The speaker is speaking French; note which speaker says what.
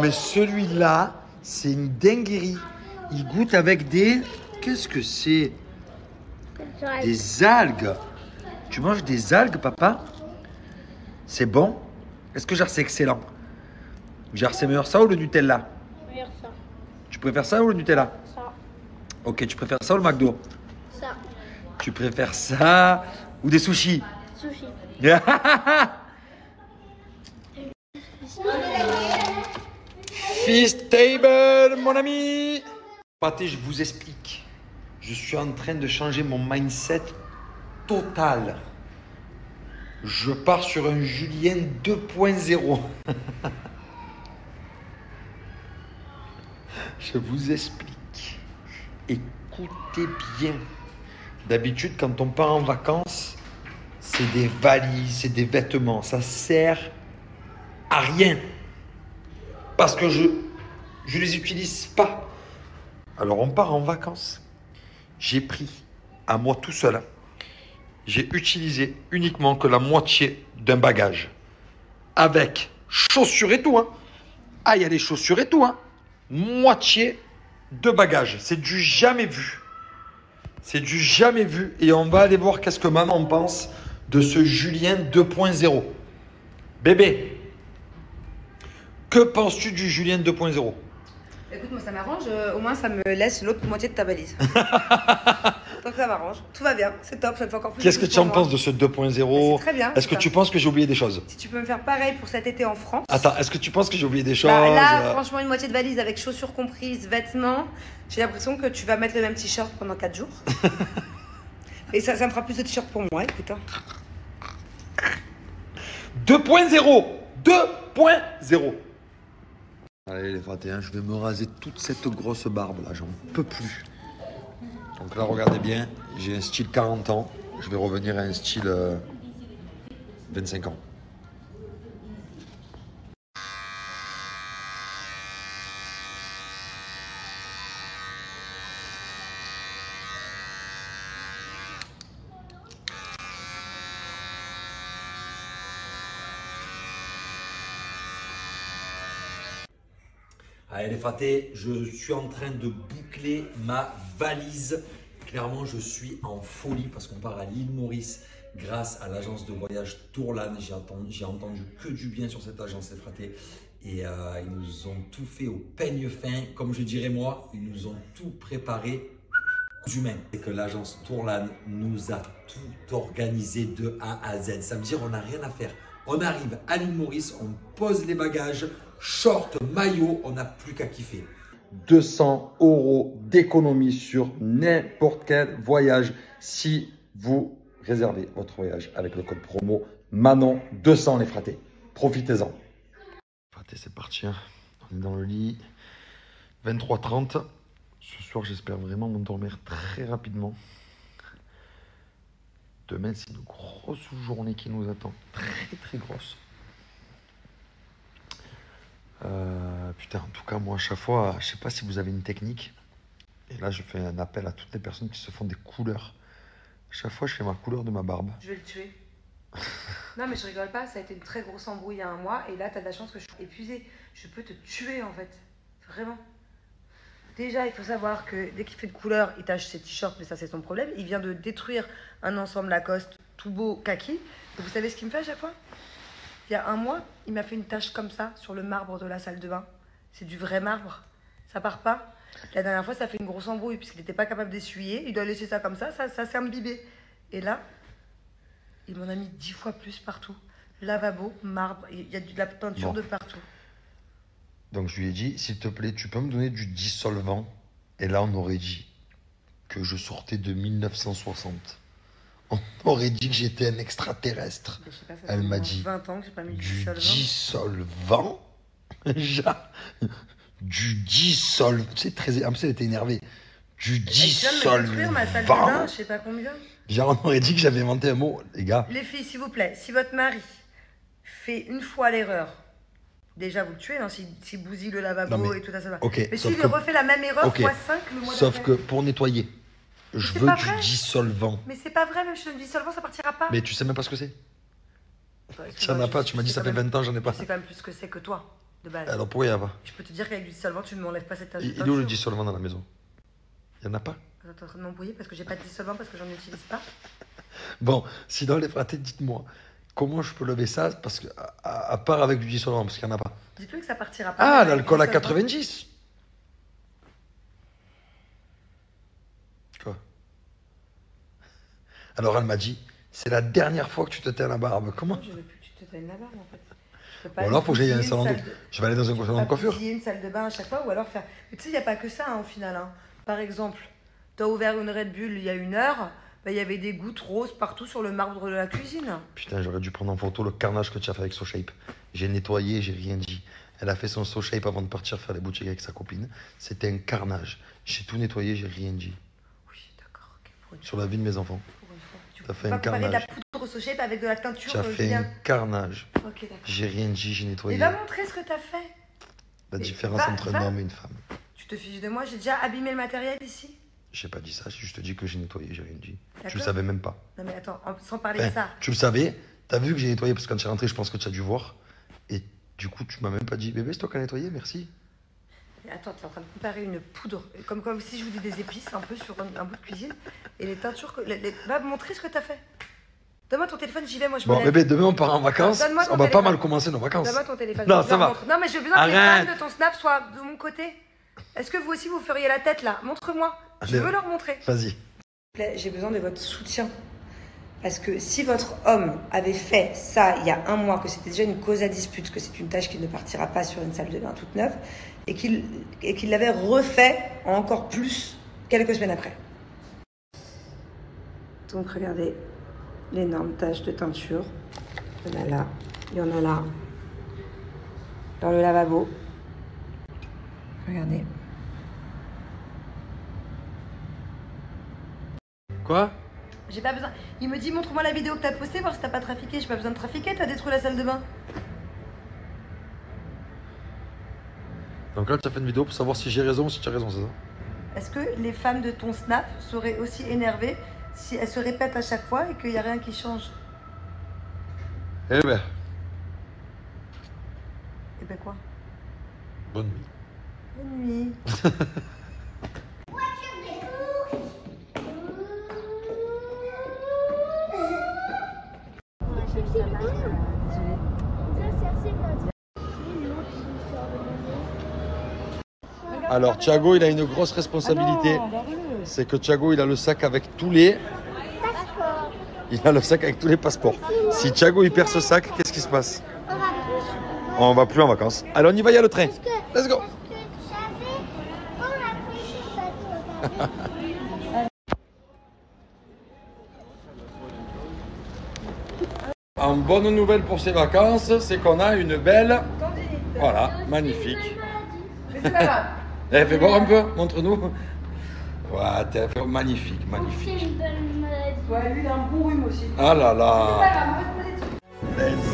Speaker 1: mais celui-là, c'est une dinguerie. Il goûte avec des... Qu'est-ce que c'est? Des algues. Tu manges des algues, papa? C'est bon? Est-ce que genre c'est excellent? Genre c'est meilleur ça ou le Nutella?
Speaker 2: Meilleur ça.
Speaker 1: Tu préfères ça ou le Nutella?
Speaker 2: Ça.
Speaker 1: Ok, tu préfères ça ou le McDo?
Speaker 2: Ça.
Speaker 1: Tu préfères ça ou des sushis?
Speaker 2: Sushi.
Speaker 1: Feast table, mon ami. Pâté, je vous explique. Je suis en train de changer mon mindset total. Je pars sur un Julien 2.0. Je vous explique. Écoutez bien. D'habitude, quand on part en vacances, c'est des valises, c'est des vêtements. Ça sert à rien. Parce que je les utilise pas. Alors, on part en vacances. J'ai pris, à moi tout seul, j'ai utilisé uniquement que la moitié d'un bagage. Avec chaussures et tout. Hein. Ah, il y a les chaussures et tout. Hein. Moitié de bagage. C'est du jamais vu. C'est du jamais vu. Et on va aller voir qu'est-ce que maman pense de ce Julien 2.0. Bébé, que penses-tu du Julien 2.0?
Speaker 3: Écoute, moi ça m'arrange, au moins ça me laisse l'autre moitié de ta valise. Donc ça m'arrange, tout va bien, c'est top, ça me fait encore plus.
Speaker 1: Qu'est-ce que tu en penses de ce 2.0?
Speaker 3: C'est très bien.
Speaker 1: Est-ce que tu penses que j'ai oublié des choses?
Speaker 3: Si tu peux me faire pareil pour cet été en France.
Speaker 1: Attends, est-ce que tu penses que j'ai oublié des choses?
Speaker 3: Bah, là, franchement, une moitié de valise avec chaussures comprises, vêtements, j'ai l'impression que tu vas mettre le même t-shirt pendant 4 jours. Et ça me fera plus de t-shirt pour moi, écoute.
Speaker 1: 2.0 2.0. Allez les fratés, je vais me raser toute cette grosse barbe là, j'en peux plus. Donc là, regardez bien, j'ai un style 40 ans, je vais revenir à un style 25 ans. Allez les fratés, je suis en train de boucler ma valise. Clairement, je suis en folie parce qu'on part à l'île Maurice grâce à l'agence de voyage Tourlan. J'ai entendu que du bien sur cette agence, les fratés. Et ils nous ont tout fait au peigne fin. Comme je dirais moi, ils nous ont tout préparé aux humains. C'est que l'agence Tourlan nous a tout organisé de A à Z. Ça veut dire qu'on n'a rien à faire. On arrive à l'île Maurice, on pose les bagages, short, maillot, on n'a plus qu'à kiffer. 200 € d'économie sur n'importe quel voyage si vous réservez votre voyage avec le code promo Manon200 les fratés. Profitez-en. Fratés, c'est parti. Hein. On est dans le lit. 23h30. Ce soir, j'espère vraiment m'endormir très rapidement. Demain, c'est une grosse journée qui nous attend. Très, très grosse. Putain, en tout cas, moi, à chaque fois, je sais pas si vous avez une technique. Et là, je fais un appel à toutes les personnes qui se font des couleurs. Chaque fois, je fais ma couleur de ma barbe.
Speaker 3: Je vais le tuer. Non, mais je rigole pas, ça a été une très grosse embrouille il y a un mois. Et là, t'as de la chance que je suis épuisée. Je peux te tuer, en fait. Vraiment. Déjà, il faut savoir que dès qu'il fait de couleur, il tâche ses t-shirts, mais ça, c'est son problème. Il vient de détruire un ensemble Lacoste tout beau kaki. Et vous savez ce qu'il me fait à chaque fois? Il y a un mois, il m'a fait une tache comme ça sur le marbre de la salle de bain. C'est du vrai marbre. Ça part pas. La dernière fois, ça fait une grosse embrouille puisqu'il n'était pas capable d'essuyer. Il doit laisser ça comme ça s'est imbibé. Et là, il m'en a mis 10 fois plus partout. Lavabo, marbre, il y a de la peinture de partout.
Speaker 1: Donc je lui ai dit, s'il te plaît, tu peux me donner du dissolvant? Et là, on aurait dit que je sortais de 1960. On aurait dit que j'étais un extraterrestre.
Speaker 3: Je sais pas, ça
Speaker 1: Elle m'a
Speaker 3: fait
Speaker 1: dit
Speaker 3: 20 ans que j'ai pas mis
Speaker 1: du dissolvant. Du dissolvant. C'est très. Elle était énervée. Du dissolvant.
Speaker 3: Je viens de ma salle de bain, je sais pas combien.
Speaker 1: Genre, on aurait dit que j'avais inventé un mot, les gars.
Speaker 3: Les filles, s'il vous plaît, si votre mari fait une fois l'erreur, déjà vous le tuez, hein, s'il bousille le lavabo et tout ça.
Speaker 1: Okay,
Speaker 3: mais s'il refait la même erreur x 5 le mois
Speaker 1: Sauf que pour nettoyer, je veux du dissolvant.
Speaker 3: Mais c'est pas vrai, même si je donne du dissolvant, ça partira pas.
Speaker 1: Mais tu sais même pas ce que c'est. Tu n'en as pas, tu m'as dit ça fait 20 ans, j'en ai pas.
Speaker 3: C'est quand même plus ce que c'est que toi. de base.
Speaker 2: Alors pourquoi il n'y en a pas?
Speaker 3: Je peux te dire qu'avec du dissolvant, tu ne m'enlèves pas cette tache.
Speaker 2: Il est où le dissolvant dans la maison? Il n'y en a pas?
Speaker 3: Attends, t'es en train de m'embrouiller parce que j'ai pas de dissolvant parce que j'en utilise pas.
Speaker 2: Bon, sinon les fratés, dites-moi, comment je peux lever ça parce que, à part avec du dissolvant, parce qu'il n'y en a pas.
Speaker 3: Dis-toi que ça partira pas.
Speaker 2: Ah, l'alcool à 90. Quoi? Alors elle m'a dit, c'est la dernière fois que tu te teins la barbe. Comment?
Speaker 3: Je veux plus que tu te teignes la barbe en fait.
Speaker 2: Ou alors, faut que j'aille à un salon de... Je vais aller dans un salon de coiffure.
Speaker 3: Une salle de bain à chaque fois ou alors faire. Mais tu sais, il n'y a pas que ça au final. Hein. Par exemple, tu as ouvert une Red Bull il y a 1 heure, il y avait des gouttes roses partout sur le marbre de la cuisine.
Speaker 2: Putain, j'aurais dû prendre en photo le carnage que tu as fait avec SoShape. J'ai nettoyé, j'ai rien dit. Elle a fait son SoShape avant de partir faire les boutiques avec sa copine. C'était un carnage. J'ai tout nettoyé, j'ai rien dit.
Speaker 3: Oui, d'accord. Okay,
Speaker 2: sur la vie de mes enfants. Tu as fait un carnage.
Speaker 3: de la poudre SoShape avec de la teinture.
Speaker 2: Tu as fait un carnage.
Speaker 3: Ok, d'accord.
Speaker 2: J'ai rien dit, j'ai nettoyé.
Speaker 3: Et va montrer ce que tu as fait.
Speaker 2: La différence entre un homme et une femme.
Speaker 3: Tu te fiches de moi, j'ai déjà abîmé le matériel ici.
Speaker 2: J'ai pas dit ça, je te dis que j'ai nettoyé, j'ai rien dit.
Speaker 3: D'accord.
Speaker 2: Tu le savais même pas.
Speaker 3: Non mais attends, sans parler de ça.
Speaker 2: Tu le savais, t'as vu que j'ai nettoyé parce que quand tu es rentré, je pense que tu as dû voir. Et du coup, tu m'as même pas dit, bébé, c'est toi qui as nettoyé, merci.
Speaker 3: Mais attends, tu es en train de comparer une poudre, comme si je vous dis des épices un peu sur un bout de cuisine, et les teintures que. Va me montrer ce que tu as fait. Donne-moi ton téléphone, j'y vais, moi je me
Speaker 2: Bon,
Speaker 3: lève.
Speaker 2: bébé, demain on part en vacances. On va
Speaker 3: téléphone.
Speaker 2: pas mal commencer nos vacances.
Speaker 3: Donne-moi ton téléphone.
Speaker 2: Non, ça va.
Speaker 3: Non, mais je veux besoin que les
Speaker 2: Arrête.
Speaker 3: fans de ton snap soient de mon côté. Est-ce que vous aussi vous feriez la tête là? Montre-moi. Je veux leur montrer.
Speaker 2: Vas-y.
Speaker 3: J'ai besoin de votre soutien. Parce que si votre homme avait fait ça il y a 1 mois, que c'était déjà une cause à dispute, que c'est une tâche qui ne partira pas sur une salle de bain toute neuve, et qu'il l'avait refait encore plus quelques semaines après. Donc regardez l'énorme tache de teinture. Il y en a là, il y en a là, dans le lavabo. Regardez.
Speaker 2: Quoi?
Speaker 3: J'ai pas besoin. Il me dit montre-moi la vidéo que t'as postée, voir si t'as pas trafiqué. J'ai pas besoin de trafiquer, t'as détruit la salle de bain.
Speaker 2: Donc là, tu as fait une vidéo pour savoir si j'ai raison ou si tu as raison, c'est ça?
Speaker 3: Est-ce que les femmes de ton snap seraient aussi énervées si elles se répètent à chaque fois et qu'il n'y a rien qui change?
Speaker 2: Eh ben.
Speaker 3: Eh ben quoi?
Speaker 2: Bonne nuit.
Speaker 3: Bonne nuit.
Speaker 2: Alors, Thiago, il a une grosse responsabilité. C'est que Thiago, il a le sac avec tous les... Il a le sac avec tous les passeports. Si Thiago, il perd ce sac, qu'est-ce qui se passe? On va plus en vacances. Allez, on y va, il y a le train. Let's go. En bonne nouvelle pour ces vacances, c'est qu'on a une belle... Voilà, magnifique.
Speaker 3: Mais c'est pas grave.
Speaker 2: Eh, fais voir un peu, montre-nous. Ouais, t'es magnifique, magnifique.
Speaker 3: Ouais, lui, il a un bon rhume aussi.
Speaker 2: Ah là là.
Speaker 3: C'est pas grave, on va se poser dessus.
Speaker 2: Let's